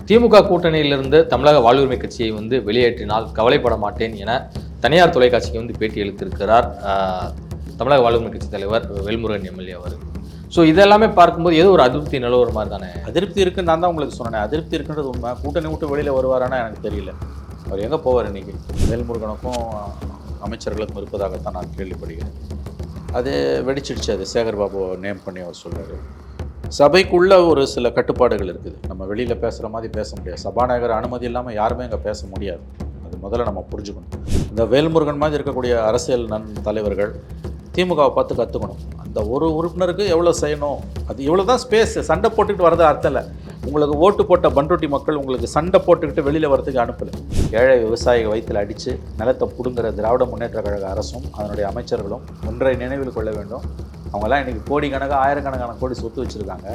திமுக கூட்டணியிலிருந்து தமிழக வாழ்வுரிமை கட்சியை வெளியேற்றினால் கவலைப்பட மாட்டேன் என தனியார் தொலைக்காட்சிக்கு பேட்டி அளித்திருக்கிறார் தமிழக வாழ்வுரிமை கட்சி தலைவர் வேல்முருகன் எம்எல்ஏ அவர். ஸோ இதெல்லாமே பார்க்கும்போது ஏதோ ஒரு அதிருப்தி நிலவர மாதிரி தானே. அதிருப்தி இருக்குன்னு நான் தான் உங்களுக்கு சொன்னேன். அதிருப்தி இருக்குன்றது உண்மை. கூட்டணி விட்டு வெளியில் வருவாரானா எனக்கு தெரியல. அவர் எங்கே போவார் இன்றைக்கி? வேல்முருகனுக்கும் அமைச்சர்களுக்கும் இருப்பதாகத்தான் நான் கேள்விப்படுகிறேன். அது வெடிச்சிடுச்சு. அது சேகர்பாபு நேம் பண்ணி அவர் சொல்கிறார். சபைக்குள்ளே ஒரு சில கட்டுப்பாடுகள் இருக்குது. நம்ம வெளியில் பேசுகிற மாதிரி பேச முடியாது. சபாநாயகர் அனுமதி இல்லாமல் யாருமே இங்கே பேச முடியாது. அது முதல்ல நம்ம புரிஞ்சுக்கணும். இந்த வேல்முருகன் மாதிரி இருக்கக்கூடிய அரசியல் தலைவர்கள் திமுகவை பார்த்து கற்றுக்கணும். அந்த ஒரு உறுப்பினருக்கு எவ்வளோ செய்யணும், அது இவ்வளோ தான் ஸ்பேஸ். சண்டை போட்டுக்கிட்டு வரது அர்த்தம் இல்லை. உங்களுக்கு ஓட்டு போட்ட பண்ருட்டி மக்கள் உங்களுக்கு சண்டை போட்டுக்கிட்டு வெளியில் வரதுக்கு அனுப்பலை. ஏழை விவசாயிகள் வயிற்றில் அடித்து நிலத்தை பிடுங்குற திராவிட முன்னேற்ற கழக அரசும் அதனுடைய அமைச்சர்களும் ஒன்றை நினைவில் கொள்ள வேண்டும். அவங்கெல்லாம் இன்றைக்கி கோடிக்கணக்காக ஆயிரக்கணக்கான கோடி சொத்து வச்சுருக்காங்க.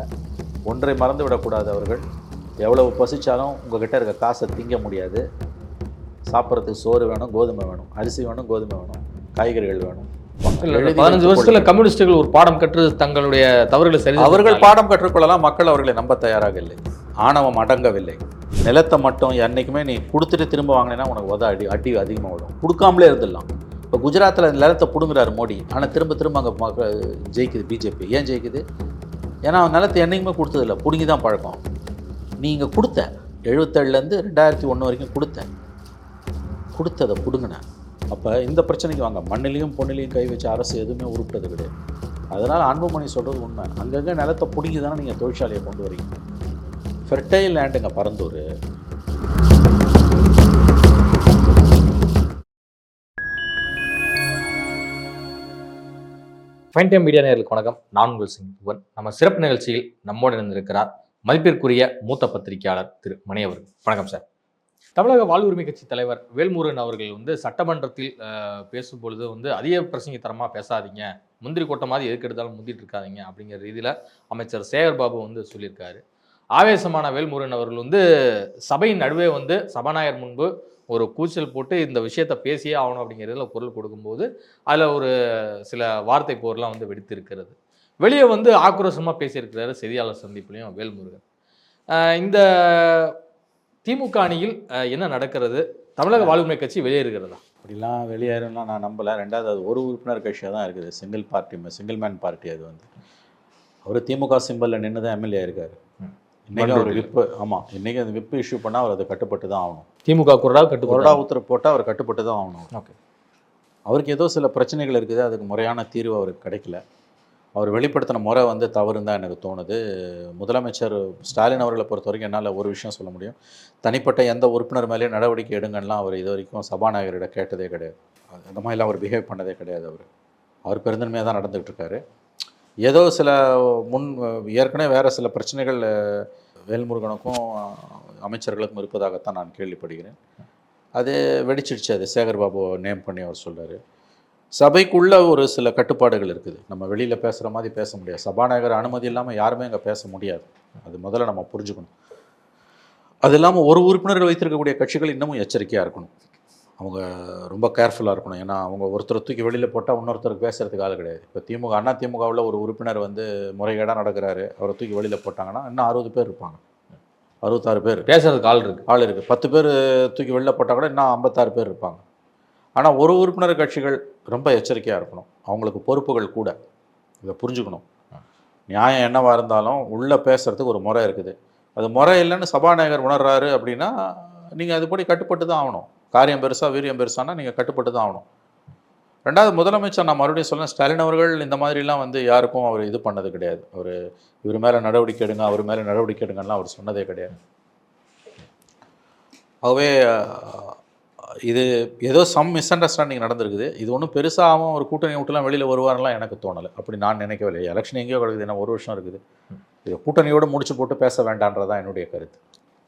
ஒன்றை மறந்து விடக்கூடாது. அவர்கள் எவ்வளவு பசித்தாலும் உங்கள்கிட்ட இருக்க காசை திங்க முடியாது. சாப்பிட்றதுக்கு சோறு வேணும், கோதுமை வேணும், அரிசி வேணும், கோதுமை வேணும், காய்கறிகள் வேணும். 15 வருஷத்துல கம்யூனிஸ்டுகள் ஒரு பாடம் கற்று தங்களுடைய தவறுகளை சரி அவர்கள் பாடம் கற்றுக்கொள்ளலாம். மக்கள் அவர்களை நம்ப தயாராக இல்லை. ஆணவம் அடங்கவில்லை. நிலத்தை மட்டும் என்றைக்குமே நீ கொடுத்துட்டு திரும்ப வாங்கினேன்னா உனக்கு அடி அதிகமாக விடும். கொடுக்காமலே இருந்துடலாம். இப்போ குஜராத்தில் நிலத்தை பிடுங்குறாரு மோடி. ஆனால் திரும்ப அங்கே ஜெயிக்குது பிஜேபி. ஏன் ஜெயிக்குது? ஏன்னா அவன் நிலத்தை என்றைக்குமே கொடுத்ததில்ல, பிடுங்கி தான் பழக்கம். நீங்கள் கொடுத்த 77லேருந்து 2001 வரைக்கும் கொடுத்ததை பிடுங்கினேன். அப்போ இந்த பிரச்சனைக்கு வாங்க. மண்ணிலையும் பொண்ணிலையும் கை வச்ச அரசு எதுவுமே உருப்பிட்டது கிடையாது. அதனால் அன்புமணி சொல்கிறது உண்மை. அங்கங்கே நிலத்தை பிடுங்கி தானே நீங்கள் தொழிற்சாலையை கொண்டு வரீங்க. ஃபெர்டைல் லேண்டுங்க பரந்தூர். ஃபைன் டைம் மீடியா நேயர்களுக்கு வணக்கம். நான் உங்கள் சிங். நம்ம சிறப்பு நிகழ்ச்சியில் நம்மோடு இணைந்திருக்கிறார் மதிப்பிற்குரிய மூத்த பத்திரிகையாளர் திரு மணி அவர்கள். வணக்கம் சார். தமிழக வாழ்வுரிமை கட்சி தலைவர் வேல்முருகன் அவர்கள் சட்டமன்றத்தில் பேசும்பொழுது அதிக பிரசங்கித்தரமாக பேசாதீங்க, முந்திரி கொட்ட மாதிரி எதுக்கு எடுத்தாலும் முந்திட்டு இருக்காதீங்க அப்படிங்கிற ரீதியில் அமைச்சர் சேகர்பாபு சொல்லியிருக்காரு. ஆவேசமான வேல்முருகன் அவர்கள் சபையின் நடுவே சபாநாயகர் முன்பு ஒரு கூச்சல் போட்டு இந்த விஷயத்தை பேசியே ஆகணும் அப்படிங்கிறதுல குரல் கொடுக்கும்போது அதில் ஒரு சில வார்த்தை போர்லாம் வெடித்து இருக்கிறது. வெளியே ஆக்ரோஷமாக பேசியிருக்கிறாரு செய்தியாளர் சந்திப்புலையும் வேல்முருகன். இந்த திமுக அணியில் என்ன நடக்கிறது? தமிழக வாழ்வுரிமை கட்சி வெளியேறுகிறதா? அப்படிலாம் வெளியேறும்னா நான் நம்பலை. ரெண்டாவது அது ஒரு உறுப்பினர் கட்சியாக தான் இருக்குது. Single man party. அது அவர் திமுக சிம்பிளில் நின்று தான் எம்எல்ஏ இருக்கார். இன்றைக்கி அவர் விப்பு. ஆமாம், இன்றைக்கி அந்த விப்பு இஷ்யூ பண்ணால் அவர் அதை கட்டுப்பட்டு தான் ஆகணும். திமுக கொறடா உத்தரவு போட்டால் அவர் கட்டுப்பட்டு தான் ஆகணும். ஓகே. அவருக்கு ஏதோ சில பிரச்சனைகள் இருக்குது. அதுக்கு முறையான தீர்வு அவருக்கு கிடைக்கல. அவர் வெளிப்படுத்தின முறை தவறுன்னு தான் எனக்கு தோணுது. முதலமைச்சர் ஸ்டாலின் அவர்களை பொறுத்த வரைக்கும் என்னால் ஒரு விஷயம் சொல்ல முடியும். தனிப்பட்ட எந்த உறுப்பினர் மேலேயும் நடவடிக்கை எடுங்கலாம் அவர் இது வரைக்கும் சபாநாயகரிடம் கேட்டதே கிடையாது. அந்த மாதிரிலாம் அவர் பிஹேவ் பண்ணதே கிடையாது. அவர் பெருந்தன்மையாக தான் நடந்துகிட்டு இருக்காரு. ஏதோ சில ஏற்கனவே வேறு சில பிரச்சனைகள் வேல்முருகனுக்கும் அமைச்சர்களுக்கும் இருப்பதாகத்தான் நான் கேள்விப்படுகிறேன். அது வெடிச்சிடுச்சு. அது சேகர்பாபு நேம் பண்ணி அவர் சொல்கிறார். சபைக்குள்ளே ஒரு சில கட்டுப்பாடுகள் இருக்குது. நம்ம வெளியில் பேசுகிற மாதிரி பேச முடியாது. சபாநாயகர் அனுமதி இல்லாமல் யாருமே இங்கே பேச முடியாது. அது முதல்ல நம்ம புரிஞ்சுக்கணும். அது இல்லாமல் ஒரு உறுப்பினர்கள் வைத்திருக்கக்கூடிய கட்சிகள் இன்னமும் எச்சரிக்கையாக இருக்கணும். அவங்க ரொம்ப கேர்ஃபுல்லாக இருக்கணும். ஏன்னா அவங்க ஒருத்தர் தூக்கி வெளியில் போட்டால் இன்னொருத்தருக்கு பேசுகிறதுக்கு ஆள் கிடையாது. இப்போ அண்ணா திமுகவில் ஒரு உறுப்பினர் முறைகேடாக நடக்கிறாரு, அவரை தூக்கி வெளியில் போட்டாங்கன்னா இன்னும் 60 பேர் இருப்பாங்க, 66 பேர் பேசுறதுக்கு ஆள் இருக்குது. 10 பேர் தூக்கி வெளியில் போட்டால் கூட இன்னும் 56 பேர் இருப்பாங்க. ஆனால் ஒரு உறுப்பினர் கட்சிகள் ரொம்ப எச்சரிக்கையாக இருக்கணும். அவங்களுக்கு பொறுப்புகள் கூட. இதை புரிஞ்சுக்கணும். நியாயம் என்னவாக இருந்தாலும் உள்ளே பேசுகிறதுக்கு ஒரு முறை இருக்குது. அது முறை இல்லைன்னு சபாநாயகர் உணர்றாரு அப்படின்னா நீங்கள் அதுபடி கட்டுப்பட்டு தான் ஆகணும். காரியம் பெருசாக வீரியம் பெருசானா நீங்கள் கட்டுப்பட்டு தான் ஆகணும். ரெண்டாவது, முதலமைச்சர் நான் மறுபடியும் சொல்லேன், ஸ்டாலின் அவர்கள் இந்த மாதிரிலாம் யாருக்கும் அவர் இது பண்ணது கிடையாது. இவர் மேலே நடவடிக்கை எடுங்க, அவர் மேலே நடவடிக்கை எடுங்கலாம் அவர் சொன்னதே கிடையாது. ஆகவே இது ஏதோ மிஸ் அண்டர்ஸ்டாண்டிங் நடந்திருக்குது. இது ஒன்றும் பெருசாகவும் ஒரு கூட்டணி விட்டுலாம் வெளியில் வருவாரெலாம் எனக்கு தோணலை. அப்படி நான் நினைக்கவில்லை. எலெக்ஷன் எங்கேயோ கிடக்குது, என்ன 1 வருஷம் இருக்குது. இது கூட்டணியோடு முடிச்சு போட்டு பேச வேண்டான்றதான் என்னுடைய கருத்து.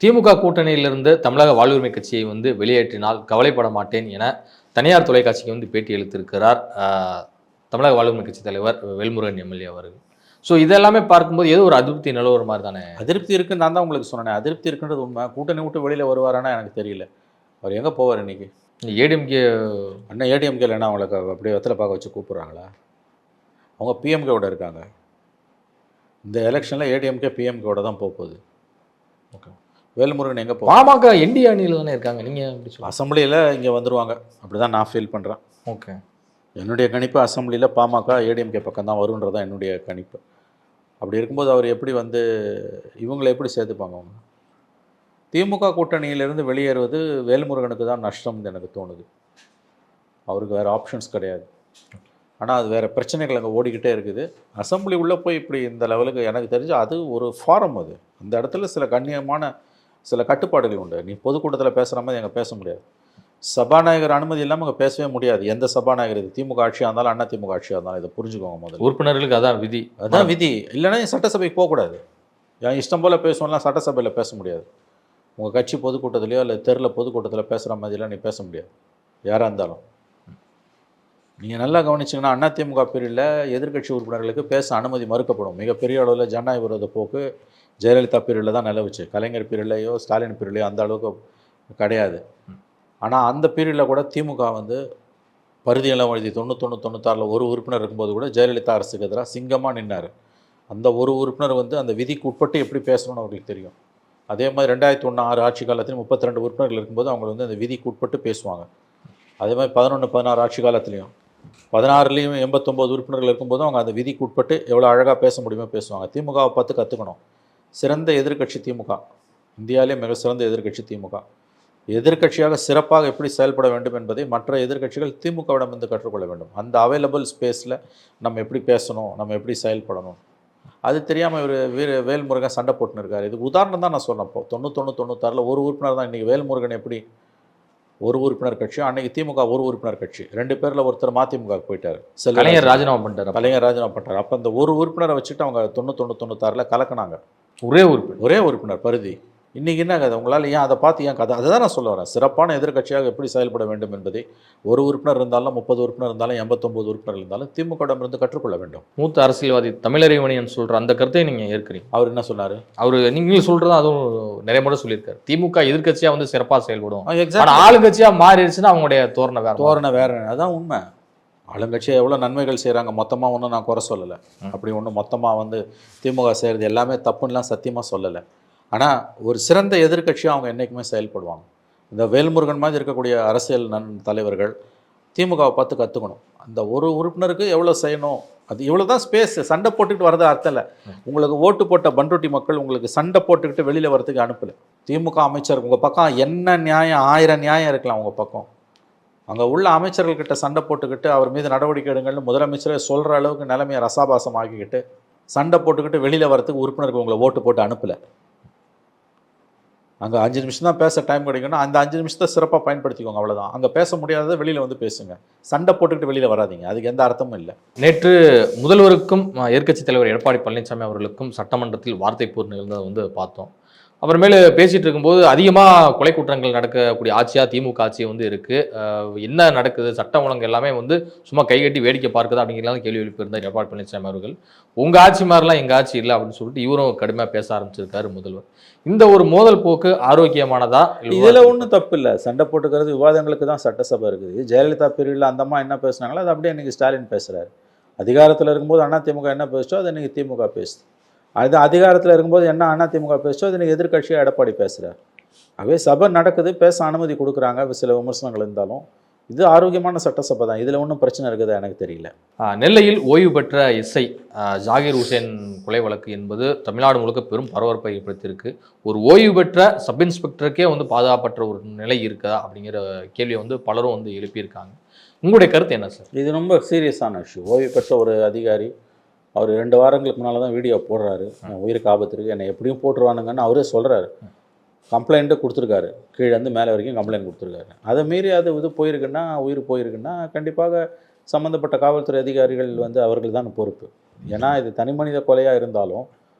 திமுக கூட்டணியிலிருந்து தமிழக வாழ்வுரிமை கட்சியை வெளியேற்றினால் கவலைப்பட மாட்டேன் என தனியார் தொலைக்காட்சிக்கு பேட்டி அளித்திருக்கிறார் தமிழக வாழ்வுரிமை கட்சி தலைவர் வேல்முருகன் எம்எல்ஏ அவர்கள். ஸோ இதெல்லாமே பார்க்கும்போது ஏதோ ஒரு அதிருப்தி நிலவர மாதிரி தானே. அதிருப்தி இருக்குன்னு நான் தான் உங்களுக்கு சொன்னேன். அதிருப்தி இருக்குன்றது உண்மை. கூட்டணி விட்டு வெளியில் வருவாரானா எனக்கு தெரியல. அவர் எங்கே போவார் இன்றைக்கி? ஏடிஎம்கே அண்ணன் ஏடிஎம்கேல என்ன அவங்களுக்கு அப்படியே வெத்தலை பார்க்க வச்சு கூப்பிட்றாங்களா? அவங்க பிஎம்கேவோட இருக்காங்க. இந்த எலெக்ஷனில் ஏடிஎம்கே பிஎம்கேவோட தான் போகுது. ஓகே. வேல்முருகன் எங்கே போவாங்க? பாமக என்டி அணியில் தானே இருக்காங்க, நீங்கள் எப்படி சொல்லுங்கள்? அசம்பிளியில் இங்கே வந்துருவாங்க, அப்படி தான் நான் ஃபீல் பண்ணுறேன். ஓகே, என்னுடைய கணிப்பு அசம்பிளியில் பாமக ஏடிஎம்கே பக்கம் தான் வருன்றதான் என்னுடைய கணிப்பு. அப்படி இருக்கும்போது அவர் எப்படி வந்து இவங்களை எப்படி சேர்த்துப்பாங்க? அவங்க திமுக கூட்டணியிலிருந்து வெளியேறுவது வேல்முருகனுக்கு தான் நஷ்டம்னு எனக்கு தோணுது. அவருக்கு வேறு ஆப்ஷன்ஸ் கிடையாது. ஆனால் அது வேறு பிரச்சனைகள் அங்கே ஓடிக்கிட்டே இருக்குது. அசம்பிளி உள்ளே போய் இப்படி இந்த லெவலுக்கு எனக்கு தெரிஞ்சு அது ஒரு ஃபாரம். அது அந்த இடத்துல சில கண்ணியமான சில கட்டுப்பாடுகள் உண்டு. நீ பொதுக்கூட்டத்தில் பேசுகிற மாதிரி அங்கே பேச முடியாது. சபாநாயகர் அனுமதி இல்லாமல் அங்கே பேசவே முடியாது. எந்த சபாநாயகர், இது திமுக ஆட்சியாக இருந்தாலும் அண்ணா திமுக ஆட்சியாக இருந்தாலும், இதை புரிஞ்சுக்கோங்க. முதல்ல உறுப்பினர்களுக்கு அதான் விதி, அதுதான் விதி. இல்லைன்னா சட்டசபைக்கு போகக்கூடாது. என் இஷ்டம் போல் பேசணும்லாம் சட்டசபையில் பேச முடியாது. உங்கள் கட்சி பொதுக்கூட்டத்திலையோ இல்லை தெருவில் பொதுக்கூட்டத்தில் பேசுகிற மாதிரிலாம் நீ பேச முடியாது, யாராக இருந்தாலும். நீங்கள் நல்லா கவனிச்சிங்கன்னா அதிமுக பீரியடில் எதிர்க்கட்சி உறுப்பினர்களுக்கு பேச அனுமதி மறுக்கப்படும். மிகப்பெரிய அளவில் ஜனநாயக விரோத போக்கு ஜெயலலிதா பீரியடில் தான் நிலவுச்சு. கலைஞர் பீரியட்லையோ ஸ்டாலின் பீரியட்லையோ அந்த அளவுக்கு கிடையாது. ஆனால் அந்த பீரியடில் கூட திமுக வந்து பரிதியெல்லாம் எழுதி 91-96 ஒரு உறுப்பினர் இருக்கும்போது கூட ஜெயலலிதா அரசுக்கு எதிராக சிங்கமாக நின்னார். அந்த ஒரு உறுப்பினர் வந்து அந்த விதிக்கு உட்பட்டு எப்படி பேசணும்னு அவங்களுக்கு தெரியும். அதே மாதிரி 2001-6 ஆட்சி காலத்திலையும் 32 உறுப்பினர்கள் இருக்கும்போது அவங்க வந்து அந்த விதிக்கு உட்பட்டு பேசுவாங்க. அதே மாதிரி 11-16 ஆட்சி காலத்துலேயும் 16லேயும் 89 உறுப்பினர்கள் இருக்கும்போதும் அவங்க அந்த விதிக்கு உட்பட்டு எவ்வளோ அழகாக பேச முடியுமோ பேசுவாங்க. திமுகவை பார்த்து கற்றுக்கணும். சிறந்த எதிர்க்கட்சி திமுக, இந்தியாவிலே மிக சிறந்த எதிர்க்கட்சி திமுக. எதிர்க்கட்சியாக சிறப்பாக எப்படி செயல்பட வேண்டும் என்பதை மற்ற எதிர்க்கட்சிகள் திமுகவிடமிருந்து கற்றுக்கொள்ள வேண்டும். அந்த அவைலபிள் ஸ்பேஸில் நம்ம எப்படி பேசணும், நம்ம எப்படி செயல்படணும், அது தெரியாமல் இவர் வேல்முருகன் சண்டை போட்டுன்னு இருக்காரு. இது உதாரணம் தான் நான் சொன்னேன். இப்போ 91-96 ஒரு உறுப்பினர் தான். இன்றைக்கி வேல்முருகன் எப்படி ஒரு உறுப்பினர் கட்சி, அன்றைக்கி திமுக ஒரு உறுப்பினர் கட்சி, 2 பேரில் ஒருத்தர் மதிமுக போயிட்டார், கலைஞர் ராஜினாமா பண்ணிட்டார். கலைஞர் ராஜினாமா பண்ணிட்டார். அப்போ அந்த ஒரு உறுப்பினரை வச்சுட்டு அவங்க 91-96 கலக்கினாங்க. ஒரே உறுப்பினர் பருதி. இன்றைக்கி என்ன கதை? உங்களால் ஏன் அதை பார்த்து ஏன் கதை? அதை தான் நான் சொல்ல வரேன். சிறப்பான எதிர்க்கட்சியாக எப்படி செயல்பட வேண்டும் என்பதை ஒரு உறுப்பினர் இருந்தாலும் 30 உறுப்பினர் இருந்தாலும் 89 உறுப்பினர் இருந்தாலும் திமுகவிடமிருந்து கற்றுக்கொள்ள வேண்டும். மூத்த அரசியல்வாதி தமிழறிவணியன் சொல்கிற அந்த கருத்தை நீங்கள் ஏற்கிறீங்க? அவர் என்ன சொன்னார்? அவர் நீங்கள் சொல்கிறது அதுவும் நிறைய முறை சொல்லியிருக்காரு. திமுக எதிர்க்கட்சியாக வந்து சிறப்பாக செயல்படும், எக்ஸாக்ட் ஆளுங்கட்சியாக மாறிடுச்சுன்னா அவங்களுடைய தோரணை வேற. அதான் உண்மை. ஆளுங்கட்சியாக எவ்வளோ நன்மைகள் செய்கிறாங்க, மொத்தமாக ஒன்றும் நான் குறை சொல்லலை. அப்படி ஒன்றும் மொத்தமாக வந்து திமுக செய்கிறது எல்லாமே தப்புன்னெலாம் சத்தியமாக சொல்லலை. ஆனால் ஒரு சிறந்த எதிர்க்கட்சியாக அவங்க என்றைக்குமே செயல்படுவாங்க. இந்த வேல்முருகன் மாதிரி இருக்கக்கூடிய அரசியல் தலைவர்கள் திமுகவை பார்த்து கற்றுக்கணும். அந்த ஒரு உறுப்பினருக்கு எவ்வளோ செய்யணும், அது இவ்வளோ தான் ஸ்பேஸ். சண்டை போட்டுக்கிட்டு வரது அர்த்தம் இல்லை. உங்களுக்கு ஓட்டு போட்ட பண்ருட்டி மக்கள் உங்களுக்கு சண்டை போட்டுக்கிட்டு வெளியில் வரதுக்கு அனுப்பலை. திமுக அமைச்சர் உங்கள் பக்கம் என்ன நியாயம், 1000 நியாயம் இருக்கலாம் உங்கள் பக்கம். அங்கே உள்ள அமைச்சர்கள்கிட்ட சண்டை போட்டுக்கிட்டு அவர் மீது நடவடிக்கை எடுங்கள்னு முதலமைச்சரே சொல்கிற அளவுக்கு நிலைமையை ரசாபாசம் ஆக்கிக்கிட்டு சண்டை போட்டுக்கிட்டு வெளியில் வரதுக்கு உறுப்பினருக்கு உங்களை ஓட்டு போட்டு அனுப்பலை. அங்கே 5 நிமிஷம் தான் பேச டைம் கிடைக்குன்னா அந்த 5 நிமிஷத்தை சிறப்பாக பயன்படுத்திக்கோங்க, அவ்வளோதான். அங்கே பேச முடியாததை வெளியில் வந்து பேசுங்க, சண்டை போட்டுக்கிட்டு வெளியில் வராதிங்க. அதுக்கு எந்த அர்த்தமும் இல்லை. நேற்று முதல்வருக்கும் எதிர்க்கட்சித் தலைவர் எடப்பாடி பழனிசாமி அவர்களுக்கும் சட்டமன்றத்தில் வார்த்தை போர் நிகழ்ந்ததை வந்து பார்த்தோம். அப்புறமேலு பேசிகிட்டு இருக்கும்போது அதிகமாக கொலை குற்றங்கள் நடக்கக்கூடிய ஆட்சியாக திமுக ஆட்சி வந்து இருக்குது, என்ன நடக்குது, சட்டம் ஒழுங்கு எல்லாமே வந்து சும்மா கைகட்டி வேடிக்கை பார்க்குது அப்படிங்கிறலாம் கேள்வி எழுப்பியிருந்தார் எடப்பாடி பழனிசாமி அவர்கள். உங்கள் ஆட்சி மாதிரிலாம் எங்கள் ஆட்சி இல்லை அப்படின்னு சொல்லிட்டு இவரும் கடுமையாக பேச ஆரம்பிச்சிருக்காரு முதல்வர். இந்த ஒரு மோதல் போக்கு ஆரோக்கியமானதா? இதில் ஒன்றும் தப்பு இல்லை. சண்டை போட்டுக்கிறது விவாதங்களுக்கு தான் சட்டசபை இருக்குது. ஜெயலலிதா பீரியடில் அந்த அம்மா என்ன பேசுனாங்களோ அது அப்படியே இன்றைக்கி ஸ்டாலின் பேசுகிறாரு. அதிகாரத்தில் இருக்கும்போது அதிமுக என்ன பேசுச்சோ அது இன்றைக்கி திமுக பேசுது. அது அதிகாரத்தில் இருக்கும்போது என்ன அதிமுக பேசுச்சோ அது இன்றைக்கி எதிர்க்கட்சியாக எடப்பாடி பேசுகிறார். ஆகவே சபை நடக்குது, பேச அனுமதி கொடுக்குறாங்க, சில விமர்சனங்கள் இருந்தாலும் இது ஆரோக்கியமான சட்டசபை தான். இதில் ஒன்றும் பிரச்சனை இருக்குதா எனக்கு தெரியல. நெல்லையில் ஓய்வு பெற்ற எஸ்ஐ ஜாகிர் ஹுசேன் கொலை வழக்கு என்பது தமிழ்நாடு முழுக்க பெரும் பரபரப்பை ஏற்படுத்தியிருக்கு. ஒரு ஓய்வு பெற்ற சப் இன்ஸ்பெக்டருக்கே வந்து பாதுகாப்பற்ற ஒரு நிலை இருக்குதா அப்படிங்கிற கேள்வியை வந்து பலரும் வந்து எழுப்பியிருக்காங்க. உங்களுடைய கருத்து என்ன சார்? இது ரொம்ப சீரியஸான இஷ்யூ. ஓய்வு பெற்ற ஒரு அதிகாரி அவர் 2 வாரங்களுக்கு முன்னால் தான் வீடியோ போடுறாரு, உயிருக்கு ஆபத்து இருக்குது, என்னை எப்படியும் போட்டுருவானுங்கன்னு அவரே சொல்கிறாரு. கம்ப்ளைண்ட்டு கொடுத்துருக்காரு, கீழேருந்து மேலே வரைக்கும் கம்ப்ளைண்ட் கொடுத்துருக்காரு. அதை மீறி அது இது போயிருக்குன்னா, உயிர் போயிருக்குன்னா கண்டிப்பாக சம்மந்தப்பட்ட காவல்துறை அதிகாரிகள் வந்து அவர்கள் தான் பொறுப்பு. ஏன்னா இது தனி மனித கொலையாக இருந்தாலும்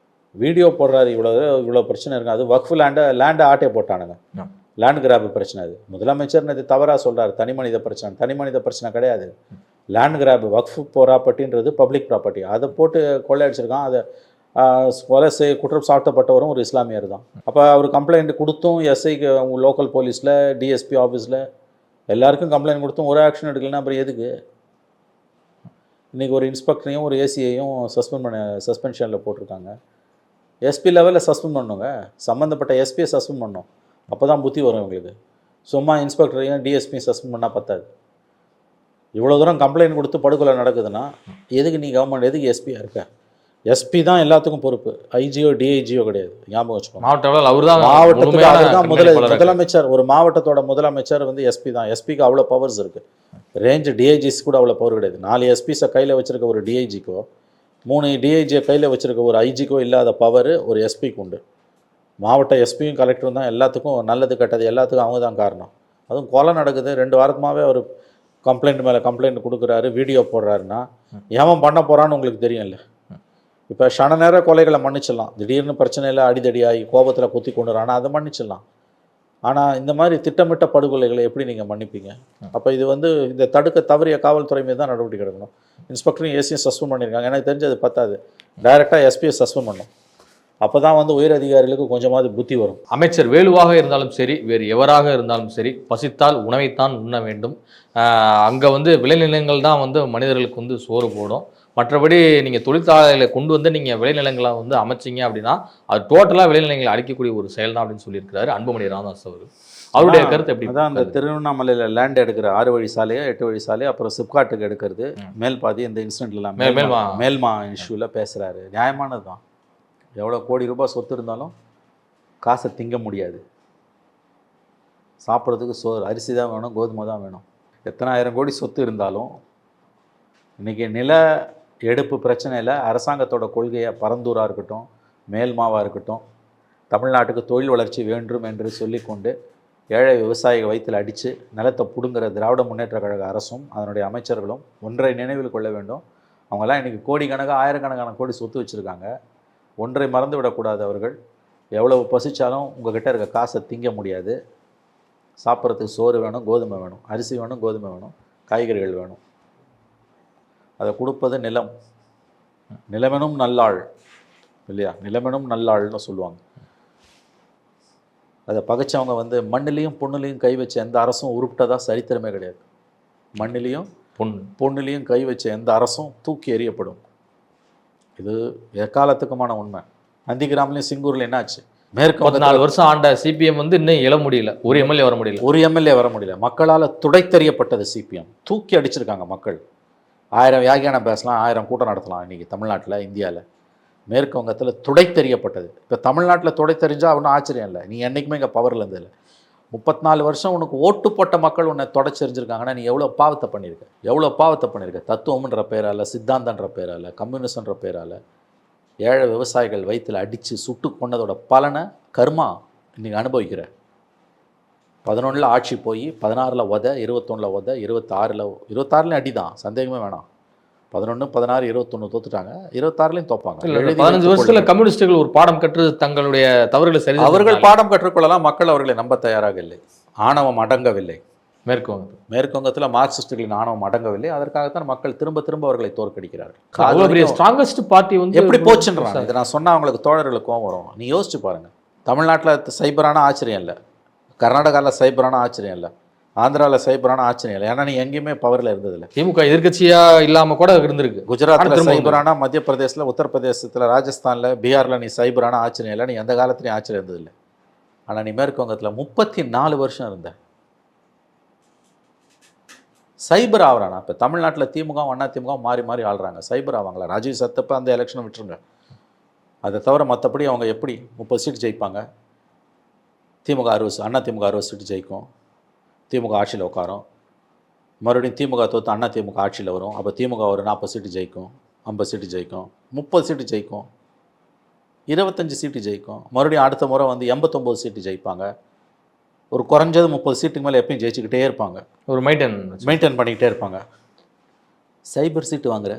வீடியோ போடுறாரு, இவ்வளோ பிரச்சனை இருக்குது. அது வக்ஃப் லேண்டை ஆட்டே போட்டானுங்க, லேண்ட் கிராப் பிரச்சனை. அது முதலமைச்சர் இது தவறாக சொல்கிறார், தனி மனித பிரச்சனை கிடையாது. லேண்ட் கிராப் வக்ஃப் ப்ராப்பர்ட்டின்றது பப்ளிக் ப்ராப்பர்ட்டி. அதை போட்டு கொள்ளையடிச்சிருக்கான். அதை கொலை குற்றம் சாட்டப்பட்டவரும் ஒரு இஸ்லாமியர் தான். அப்போ அவர் கம்ப்ளைண்ட் கொடுத்தும் எஸ்ஐக்கு லோக்கல் போலீஸில் டிஎஸ்பி ஆஃபீஸில் எல்லாருக்கும் கம்ப்ளைண்ட் கொடுத்தும் ஒரு ஆக்ஷன் எடுக்கலைன்னா அப்புறம் எதுக்கு? இன்றைக்கி ஒரு இன்ஸ்பெக்டரையும் ஒரு ஏசியையும் சஸ்பென்ஷனில் போட்டிருக்காங்க. எஸ்பி லெவலில் சஸ்பெண்ட் பண்ணுங்க, சம்மந்தப்பட்ட எஸ்பியை சஸ்பெண்ட் பண்ணணும். அப்போ தான் புத்தி வரும் இவங்களுக்கு. சும்மா இன்ஸ்பெக்டரையும் டிஎஸ்பியும் சஸ்பெண்ட் பண்ணால் பத்தாது. இவ்வளோ தூரம் கம்ப்ளைண்ட் கொடுத்து படுகொலை நடக்குதுன்னா எதுக்கு நீ கவர்மெண்ட், எதுக்கு எஸ்பியாக இருக்க? எஸ்பி தான் எல்லாத்துக்கும் பொறுப்பு, ஐஜியோ டிஐஜியோ கிடையாது. ஞாபகம் வச்சுக்கோங்க. மாவட்டத்துக்கு அதுதான் முதலமைச்சர். ஒரு மாவட்டத்தோட முதலமைச்சர் வந்து எஸ்பி தான். எஸ்பிக்கு அவ்வளோ பவர்ஸ் இருக்குது. ரேஞ்சு டிஐஜிஸ் கூட அவ்வளோ பவர் கிடையாது. 4 எஸ்பிஸை கையில் வச்சுருக்க ஒரு டிஐஜிக்கோ 3 டிஐஜியை கையில் வச்சுருக்க ஒரு ஐஜிக்கோ இல்லாத பவர் ஒரு எஸ்பிக்கு உண்டு. மாவட்ட எஸ்பியும் கலெக்டரும் தான் எல்லாத்துக்கும், நல்லது கெட்டது எல்லாத்துக்கும் அவங்க தான் காரணம். அதுவும் கொலை நடக்குது, 2 வாரமாகவே அவர் கம்ப்ளைண்ட் மேலே கம்ப்ளைண்ட் கொடுக்குறாரு, வீடியோ போடுறாருன்னா ஏன் பண்ண போகிறான்னு உங்களுக்கு தெரியும்ல. இப்போ ஷன நேர கொலைகளை மன்னிச்சிடலாம், திடீர்னு பிரச்சனையில் அடிதடியாகி கோபத்தில் குத்தி கொண்டுறானா அதை மன்னிச்சிடலாம். ஆனால் இந்த மாதிரி திட்டமிட்ட படுகொலைகளை எப்படி நீங்கள் மன்னிப்பீங்க? அப்போ இது வந்து இந்த தடுக்க தவறிய காவல்துறை மீது தான் நடவடிக்கை எடுக்கணும். இன்ஸ்பெக்டரும் ஏசியும் சஸ்பெண்ட் பண்ணியிருக்காங்க. எனக்கு தெரிஞ்சது பத்தாது, டைரெக்டாக எஸ்பியை சஸ்பெண்ட் பண்ணணும். அப்போ தான் வந்து உயர் அதிகாரிகளுக்கு கொஞ்சமாவது புத்தி வரும். அமைச்சர் வேலுவாக இருந்தாலும் சரி, வேறு எவராக இருந்தாலும் சரி, பசித்தால் உணவைத்தான் உண்ண வேண்டும். அங்கே வந்து விளைநிலங்கள் தான் வந்து மனிதர்களுக்கு வந்து சோறு போடும். மற்றபடி நீங்கள் தொழிற்சாலைகளை கொண்டு வந்து நீங்கள் விளைநிலங்களை வந்து அமைச்சிங்க அப்படின்னா அது டோட்டலாக விளைநிலங்களை அழிக்கக்கூடிய ஒரு செயல் தான் அப்படின்னு சொல்லியிருக்கிறாரு அன்புமணி ராமதாஸ் அவர். அவருடைய கருத்து எப்படி? அதான் அந்த திருவண்ணாமலையில் லேண்ட் எடுக்கிற 6 வழி சாலையோ 8 வழி சாலையோ, அப்புறம் சிப்காட்டுக்கு எடுக்கிறது, மேல் பாதி இந்த இன்சிடென்ட்லாம் மேல்மா இஷ்யூவில் பேசுகிறாரு. நியாயமானது தான். எவ்வளோ கோடி ரூபாய் சொத்து இருந்தாலும் காசை திங்க முடியாது. சாப்பிட்றதுக்கு சோறு, அரிசி தான் வேணும், கோதுமை தான் வேணும். எத்தனை ஆயிரம் கோடி சொத்து இருந்தாலும் இன்றைக்கி நில எடுப்பு பிரச்சனையில் அரசாங்கத்தோட கொள்கையை பரந்தூராக இருக்கட்டும், மேல்மாவாக இருக்கட்டும், தமிழ்நாட்டுக்கு தொழில் வளர்ச்சி வேண்டும் என்று சொல்லிக்கொண்டு ஏழை விவசாயிகள் வயிற்றில் அடித்து நிலத்தை பிடுங்குற திராவிட முன்னேற்ற கழக அரசும் அதனுடைய அமைச்சர்களும் ஒன்றை நினைவில் கொள்ள வேண்டும். அவங்கெல்லாம் இன்றைக்கி கோடிக்கணக்காக ஆயிரக்கணக்கான கோடி சொத்து வச்சுருக்காங்க. ஒன்றை மறந்து விடக்கூடாது. அவர்கள் எவ்வளவு பசித்தாலும் உங்கள்கிட்ட இருக்க காசை திங்க முடியாது. சாப்பிட்றதுக்கு சோறு வேணும், கோதுமை வேணும், அரிசி வேணும், கோதுமை வேணும், காய்கறிகள் வேணும். அதை கொடுப்பது நிலம். நிலமெனும் நல்லாள் இல்லையா? நிலமெனும் நல்லாள்னு சொல்லுவாங்க. அதை பகைச்சவங்க வந்து மண்ணிலையும் பொண்ணுலையும் கை வச்ச எந்த அரசும் உருப்பிட்டதா சரித்திரமே கிடையாது. மண்ணிலையும் பொண்ணுலையும் கை வச்ச எந்த அரசும் தூக்கி எறியப்படும். இது எக்காலத்துக்குமான உண்மை. நந்திகிராம்லையும் சிங்கூரில் என்னாச்சு? மேற்கு 14 வருஷம் ஆண்ட சிபிஎம் வந்து இன்னும் எழ முடியல. ஒரு எம்எல்ஏ வர முடியல. மக்களால் துடைத்தெறியப்பட்டது சிபிஎம். தூக்கி அடிச்சிருக்காங்க மக்கள். 1000 வியாகியானம் பேசலாம், 1000 கூட்டம் நடத்தலாம். இன்றைக்கி தமிழ்நாட்டில், இந்தியாவில், மேற்கு வங்கத்தில் துடைத்தெறியப்பட்டது. இப்போ தமிழ்நாட்டில் துடைத்தெறிஞ்சால் ஒன்றும் ஆச்சரியம் இல்லை. நீ என்றைக்குமே இங்கே பவரில் இருந்ததில்ல. 34 வருஷம் உனக்கு ஓட்டு போட்ட மக்கள் உன்னை தொடச்செறிஞ்சிருக்காங்கன்னா நீ எவ்வளோ பாவத்தை பண்ணியிருக்க. தத்துவம்ன்ற பேரால், சித்தாந்தன்ற பேரால், கம்யூனிஸ்ட்ன்ற பேரால் ஏழை விவசாயிகள் வயிற்றில் அடித்து சுட்டு கொண்டதோட பலனை கர்மா இன்றைக்கி அனுபவிக்கிற. 11 ஆட்சி போய் 16 உத, 21 உத, 26 அடி தான், சந்தேகமே வேணாம். 11, 16, 21 தோத்துட்டாங்க. 26 தோப்பாங்க. 15 வருஷத்துல கம்யூனிஸ்டுகள் ஒரு பாடம் கற்று தங்களுடைய தவறுகளை சரி அவர்கள் பாடம் கற்றுக்கொள்ளலாம். மக்கள் அவர்களை நம்ப தயாராக இல்லை. ஆணவம் அடங்கவில்லை. மேற்கு வங்கத்தில் மார்க்சிஸ்டுகளின் ஆணவம் அடங்கவில்லை. அதற்காகத்தான் மக்கள் திரும்ப திரும்ப அவர்களை தோற்கடிக்கிறார்கள். ஸ்ட்ராங்கஸ்ட் பார்ட்டி வந்து எப்படி போச்சுன்றாங்க. இதை நான் சொன்னால் அவங்களுக்கு தோழர்களுக்கு கோவம் வரும். நீ யோசிச்சு பாருங்கள். தமிழ்நாட்டில் சைபரான ஆச்சரியம் இல்லை, கர்நாடகாவில் சைபரான ஆச்சரியம் இல்லை, ஆந்திராவில் சைபரான ஆச்சரியம் இல்லை. ஏன்னா நீ எங்கேயுமே பவரில் இருந்ததில்லை. திமுக எதிர்கட்சியா இல்லாமல் கூட இருந்திருக்கு. குஜராத்தில் சைபரானா, மத்திய பிரதேசத்தில், உத்தரப்பிரதேசத்தில், ராஜஸ்தானில், பீகாரில் நீ சைபரான ஆச்சரியம் இல்லை. நீ எந்த காலத்துலையும் ஆச்சரியம் இருந்ததில்லை. ஆனால் நீ மேற்கு வங்கத்தில் 34 வருஷம் இருந்த சைபர் ஆகிறானா? இப்போ தமிழ்நாட்டில் திமுக அண்ணா திமுக மாறி மாறி ஆள்றாங்க. சைபர் ஆவாங்களா? ராஜீவ் சத்தப்ப அந்த எலெக்ஷனை விட்டுருங்க. அதை தவிர மற்றபடி அவங்க எப்படி 30 சீட் ஜெயிப்பாங்க? திமுக 60, அண்ணா திமுக 60 சீட்டு ஜெயிக்கும். திமுக ஆட்சியில் உட்காரும். மறுபடியும் திமுக தோற்று அண்ணா திமுக ஆட்சியில் வரும். அப்போ திமுக ஒரு 40 சீட்டு ஜெயிக்கும், 50 சீட்டு ஜெயிக்கும், 30 சீட்டு ஜெயிக்கும், 25 சீட்டு ஜெயிக்கும். மறுபடியும் அடுத்த முறை வந்து 89 சீட்டு ஜெயிப்பாங்க. ஒரு குறைஞ்சது 30 சீட்டுக்கு மேலே எப்பயும் ஜெயிச்சுக்கிட்டே இருப்பாங்க. ஒரு மெயின்டைன் பண்ணிக்கிட்டே இருப்பாங்க. சைபர் சீட்டு வாங்குற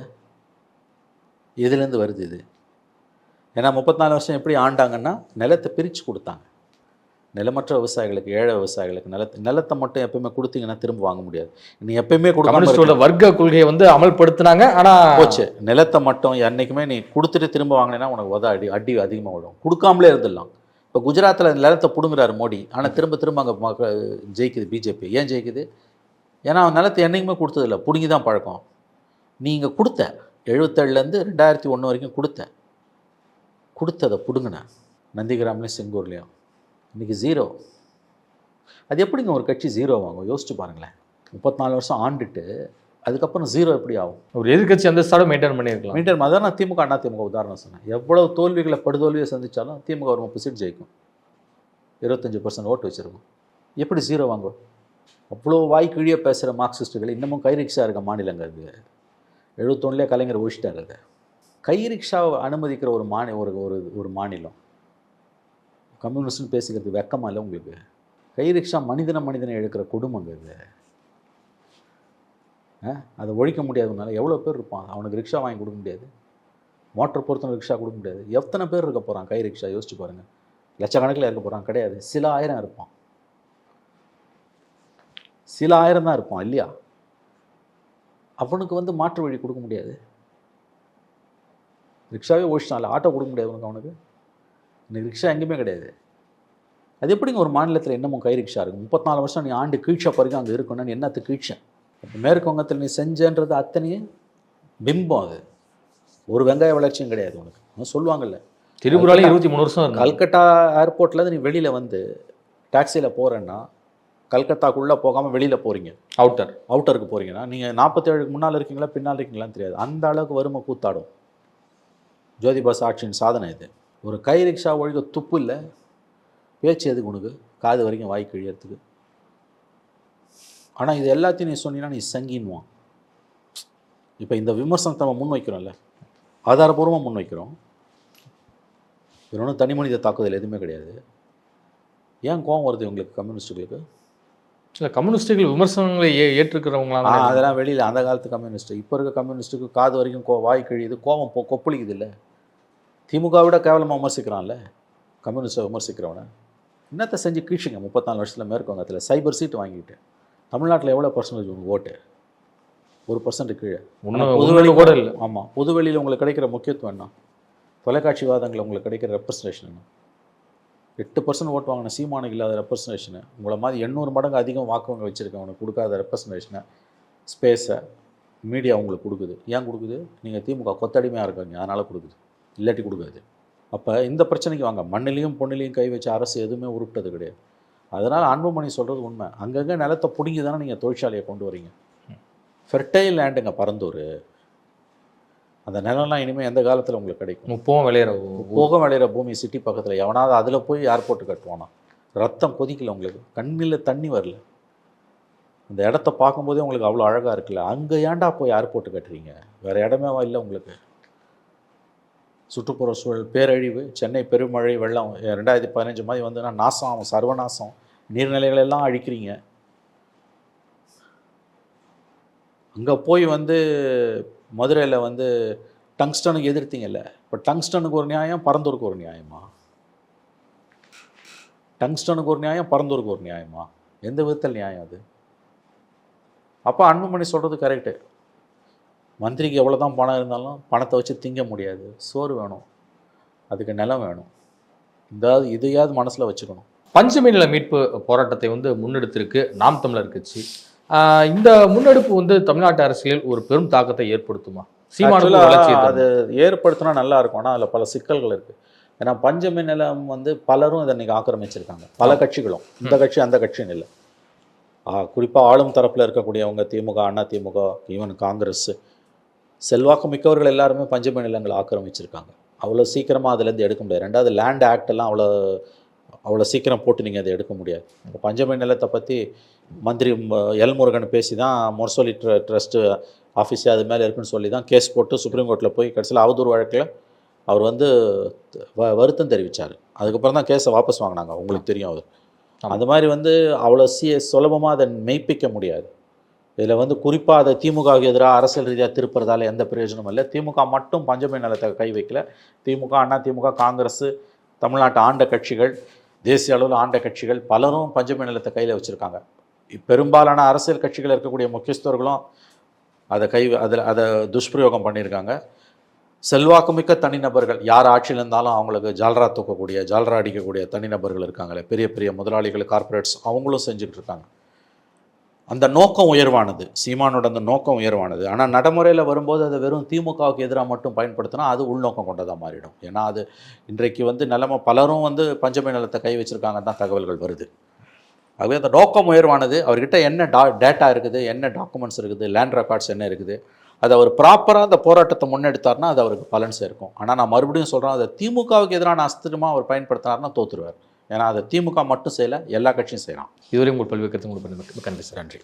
எதுலேருந்து வருது இது? ஏன்னா 34 வருஷம் எப்படி ஆண்டாங்கன்னா நிலத்தை பிரித்து கொடுத்தாங்க. நிலமற்ற விவசாயிகளுக்கு, ஏழை விவசாயிகளுக்கு நிலத்தை மட்டும் எப்பயுமே கொடுத்தீங்கன்னா திரும்ப வாங்க முடியாது. நீ எப்பயுமே கொடுக்க வர்க்க கொள்கையை வந்து அமல்படுத்தினாங்க. ஆனால் போச்சு. நிலத்தை மட்டும் என்றைக்குமே நீ கொடுத்துட்டு திரும்ப வாங்கினேன்னா உனக்கு அடி அதிகமாக விடும். கொடுக்காமலே இருந்துடலாம். இப்போ குஜராத்தில் நிலத்தை பிடுங்குறாரு மோடி. ஆனால் திரும்ப அங்கே ஜெயிக்குது பிஜேபி. ஏன் ஜெயிக்குது? ஏன்னா அவன் நிலத்தை என்றைக்குமே கொடுத்ததில்ல, பிடுங்கி தான் பழக்கம். நீ இங்கே கொடுத்த 77லேருந்து 2001 வரைக்கும் கொடுத்ததை பிடுங்கினேன். நந்திகிராம்லேயும் செங்கூர்லேயும் இன்றைக்கி ஜீரோ. அது எப்படிங்க ஒரு கட்சி ஜீரோ வாங்கும்? யோசிச்சு பாருங்களேன். 34 வருஷம் ஆண்டுட்டு அதுக்கப்புறம் ஜீரோ எப்படி ஆகும்? ஒரு எதிர்கட்சி அந்தஸ்தோட மெயின்டைன் பண்ணியிருக்கலாம். மெயின்டைன் அதான் நான் திமுக அண்ணா திமுக உதாரணம் சொன்னேன். எவ்வளவு தோல்விகளை படுதோல்வியை சந்தித்தாலும் திமுக ஒரு 30 சீட் ஜெயிக்கும், 25% ஓட்டு வச்சுருக்கும். எப்படி ஜீரோ வாங்கும்? அவ்வளோ வாய்க்கிழிய பேசுகிற மார்க்சிஸ்டுகள் இன்னமும் கைரிக்ஷா இருக்க மாநிலங்க அது. 71 கலைஞர் ஒழிச்சிட்டார். அதை கைரிக்ஷாவை அனுமதிக்கிற ஒரு ஒரு மாநிலம் கம்யூனிஸ்ட்னு பேசிக்கிறது வெக்கமா இல்லை உங்களுக்கு? கைரிக்ஷா மனிதனை எடுக்கிற கொடுமைங்க இது. அதை ஒழிக்க முடியாததுனால எவ்வளோ பேர் இருப்பான்? அவனுக்கு ரிக்ஷா வாங்கி கொடுக்க முடியாது, மோட்டர் பொறுத்தவங்க ரிக்ஷா கொடுக்க முடியாது. எத்தனை பேர் இருக்க போகிறான் கை ரிக்ஷா? யோசிச்சு பாருங்கள். லட்சக்கணக்கில் இருக்க போகிறான் கிடையாது, சில ஆயிரம் இருப்பான், சில ஆயிரம் தான் இருப்பான் இல்லையா? அவனுக்கு மாற்று வழி கொடுக்க முடியாது. ரிக்ஷாவே ஒழிச்சிட்டான்ல, ஆட்டோ கொடுக்க முடியாது அவனுக்கு. இன்னைக்கு ரிக்ஷா எங்கேயுமே கிடையாது. அது எப்படிங்க ஒரு மாநிலத்தில் இன்னமும் கை ரிக்ஷா இருக்குது? 34 வருஷம் நீ ஆண்டு கீழ்ச்சா வரைக்கும் அங்கே இருக்கணும்னு என்னத்து கீழ்ச்சேன்? மேற்கு வங்கத்தில் நீ செஞ்சன்றது அத்தனையும் பிம்பம். அது ஒரு வெங்காய வளர்ச்சியும் கிடையாது உனக்கு. சொல்லுவாங்கல்ல, திரிபுராலே 23 வருஷம். கல்கட்டா ஏர்போர்ட்லேருந்து நீ வெளியில் டாக்ஸியில் போகிறேன்னா கல்கத்தாக்குள்ளே போகாமல் வெளியில் போகிறீங்க, அவுட்டருக்கு போகிறீங்கன்னா நீங்கள் 47க்கு முன்னால் இருக்கீங்களா பின்னால் இருக்கீங்களான்னு தெரியாது. அந்த அளவுக்கு வறுமை கூத்தாடும். ஜோதிபாஸ் ஆட்சியின் சாதனை இது. ஒரு கை ரிக்ஷா ஒழிக்க துப்பு இல்லை, பேச்சு எதுக்கு உனக்கு? காது வரைக்கும் வாய் கிழியறதுக்கு. ஆனால் இது எல்லாத்தையும் நீ சொன்னீங்கன்னா நீ சங்கின்வான். இப்போ இந்த விமர்சனத்தை நம்ம முன்வைக்கிறோம்ல, ஆதாரபூர்வமாக முன்வைக்கிறோம். இது ஒன்றும் தனி மனித தாக்குதல் எதுவுமே கிடையாது. ஏன் கோவம் வருது உங்களுக்கு கம்யூனிஸ்ட்டுகளுக்கு? இல்லை, கம்யூனிஸ்ட்டுகள் விமர்சனங்களை ஏற்றுக்கிறவங்களா? அதெல்லாம் வெளியில் அந்த காலத்து கம்யூனிஸ்ட்டு. இப்போ இருக்க கம்யூனிஸ்ட்டுக்கு காது வரைக்கும் வாய் கிழியுது, கோவம் கொப்பளிக்குது இல்லை? திமுக விட கேவலமாக விமர்சிக்கிறான்ல கம்யூனிஸ்ட்டை விமர்சிக்கிறவனை. என்னத்தை செஞ்சு கீழ்ச்சிங்க 34 வருஷத்தில் மேற்கு வங்கத்தில் சைபர் சீட்டு வாங்கிட்டு. தமிழ்நாட்டில் எவ்வளோ பர்சன்டேஜ் உங்களுக்கு ஓட்டு? 1% கீழே. பொதுவெளி கூட இல்லை. ஆமாம், பொதுவெளியில் உங்களுக்கு கிடைக்கிற முக்கியத்துவம் என்ன? தொலைக்காட்சி வாதங்களில் உங்களுக்கு கிடைக்கிற ரெப்ரசன்டேஷன் என்ன? 8% ஓட்டு வாங்கின சீமானுக்கு இல்லாத ரெப்ரசன்டேஷனு, உங்களை மாதிரி 800 மடங்கு அதிகம் வாக்குவங்க வச்சுருக்கேன் உனக்கு கொடுக்காத ரெப்ரசன்டேஷனை, ஸ்பேஸை மீடியா உங்களுக்கு கொடுக்குது. ஏன் கொடுக்குது? நீங்கள் திமுக கொத்தடிமையாக இருக்காங்க, அதனால் கொடுக்குது, இல்லாட்டி கொடுக்காது. அப்போ இந்த பிரச்சனைக்கு வாங்க. மண்ணிலையும் பொண்ணிலையும் கை வச்ச அரசு எதுவுமே உருப்பிட்டது கிடையாது. அதனால் அன்புமணி சொல்கிறது உண்மை. அங்கங்கே நிலத்தை பிடிங்கி தானே நீங்கள் தொழிற்சாலையை கொண்டு வரீங்க. ஃபெர்டைல் லேண்டுங்க பரந்தூர். அந்த நிலம்லாம் இனிமேல் எந்த காலத்தில் உங்களுக்கு கிடைக்கும்? போக விளையிற பூமி சிட்டி பக்கத்தில். எவனாவது அதில் போய் ஏர்போர்ட்டு கட்டுவானா? ரத்தம் கொதிக்கல உங்களுக்கு, கண்ணில் தண்ணி வரல. அந்த இடத்த பார்க்கும்போதே உங்களுக்கு அவ்வளோ அழகாக இருக்குல்ல. அங்கே ஏன்டா போய் ஏர்போர்ட்டு கட்டுறீங்க? வேறு இடமே இல்லை உங்களுக்கு. சுற்றுப்புற சூழல் பேரழிவு, சென்னை பெருமழை வெள்ளம் 2015 மாதிரி வந்துன்னா நாசம் ஆகும், சர்வநாசம். நீர்நிலைகள் எல்லாம் அழிக்கிறீங்க. அங்கே போய் மதுரையில் டங்ஸ்டனுக்கு எதிர்த்தீங்கல்ல. இப்போ டங்ஸ்டனுக்கு ஒரு நியாயம், பரந்தூருக்கு ஒரு நியாயமா? டங்ஸ்டனுக்கு ஒரு நியாயம், பரந்தூருக்கு ஒரு நியாயமா? எந்த விதத்தில் நியாயம் அது? அப்போ அன்புமணி சொல்கிறது கரெக்டு. மந்திரிக்கு எவ்வளோ தான் பணம் இருந்தாலும் பணத்தை வச்சு திங்க முடியாது. சோறு வேணும், அதுக்கு நிலம் வேணும். இதையாவது மனசில் வச்சுக்கணும். பஞ்சமி நில மீட்பு போராட்டத்தை முன்னெடுத்திருக்கு நாம் தமிழர் கட்சி. இந்த முன்னெடுப்பு தமிழ்நாட்டு அரசியலில் ஒரு பெரும் தாக்கத்தை ஏற்படுத்துமா? அது ஏற்படுத்தினா நல்லா இருக்கும். ஆனால் அதில் பல சிக்கல்கள் இருக்குது. ஏன்னா பஞ்சமி நிலம் பலரும் இதை இன்றைக்கி ஆக்கிரமிச்சிருக்காங்க, பல கட்சிகளும். இந்த கட்சி அந்த கட்சின்னு இல்லை. குறிப்பாக ஆளும் தரப்பில் இருக்கக்கூடியவங்க திமுக, அண்ணா திமுக, ஈவன் காங்கிரஸ், செல்வாக்கு மிக்கவர்கள் எல்லாருமே பஞ்சமி நிலங்களை ஆக்கிரமிச்சிருக்காங்க. அவ்வளோ சீக்கிரமாக அதுலேருந்து எடுக்க முடியாது. ரெண்டாவது லேண்ட் ஆக்டெல்லாம் அவ்வளோ சீக்கிரம் போட்டு நீங்கள் அதை எடுக்க முடியாது. இப்போ பஞ்சமி நிலத்தை பற்றி மந்திரி எல் முருகன் பேசி தான் முரசொலி ட்ரஸ்ட்டு ஆஃபீஸே அது மேலே இருக்குன்னு சொல்லி தான் கேஸ் போட்டு சுப்ரீம் கோர்ட்டில் போய் கடைசியில் அவதூறு வழக்கில் அவர் வருத்தம் தெரிவித்தார். அதுக்கப்புறம் தான் கேஸை வாபஸ் வாங்கினாங்க. உங்களுக்கு தெரியும். அவர் அந்த மாதிரி அவ்வளோ சுலபமாக அதை மெய்ப்பிக்க முடியாது. இதில் குறிப்பாக அதை திமுகவுக்கு எதிராக அரசியல் ரீதியாக திருப்புறதால எந்த பிரயோஜனமும் இல்லை. திமுக மட்டும் பஞ்சமி நிலத்தை கை வைக்கல. திமுக, அண்ணா திமுக, காங்கிரஸ், தமிழ்நாட்டு ஆண்ட கட்சிகள், தேசிய அளவில் ஆண்ட கட்சிகள் பலரும் பஞ்சமி நிலத்தை கையில் வச்சுருக்காங்க. பெரும்பாலான அரசியல் கட்சிகள் இருக்கக்கூடிய முக்கியஸ்தர்களும் அதை துஷ்பிரயோகம் பண்ணியிருக்காங்க. செல்வாக்குமிக்க தனிநபர்கள் யார் ஆட்சியில் இருந்தாலும் அவங்களுக்கு ஜால்ரா தூக்கக்கூடிய, ஜால்ரா அடிக்கக்கூடிய தனிநபர்கள் இருக்காங்களே, பெரிய பெரிய முதலாளிகள், கார்ப்பரேட்ஸ், அவங்களும் செஞ்சுக்கிட்டு இருக்காங்க. அந்த நோக்கம் உயர்வானது, சீமானோட அந்த நோக்கம் உயர்வானது. ஆனால் நடைமுறையில் வரும்போது அதை வெறும் திமுகவுக்கு எதிராக மட்டும் பயன்படுத்தினா அது உள்நோக்கம் கொண்டதாக மாறிடும். ஏன்னா அது இன்றைக்கு வந்து நிலைமை பலரும் வந்து பஞ்சமை நிலத்தை கை வச்சுருக்காங்க தான் தகவல்கள் வருது. ஆகவே அந்த நோக்கம் உயர்வானது. அவர்கிட்ட என்ன டேட்டா இருக்குது, என்ன டாக்குமெண்ட்ஸ் இருக்குது, லேண்ட் ரெக்கார்ட்ஸ் என்ன இருக்குது, அது அவர் ப்ராப்பராக அந்த போராட்டத்தை முன்னெடுத்தார்னா அது அவருக்கு பலன் சேர்க்கும். ஆனால் நான் மறுபடியும் சொல்கிறேன், அதை திமுகவுக்கு எதிரான அஸ்திரமாக அவர் பயன்படுத்தினார்னா தோற்றுருவார். ஏன்னா அதை திமுக மட்டும் செய்யலை, எல்லா கட்சியும் செய்யலாம். இதுவரை உங்கள் பல்வேறு கருத்து உங்களுக்கு நன்றி சார். நன்றி.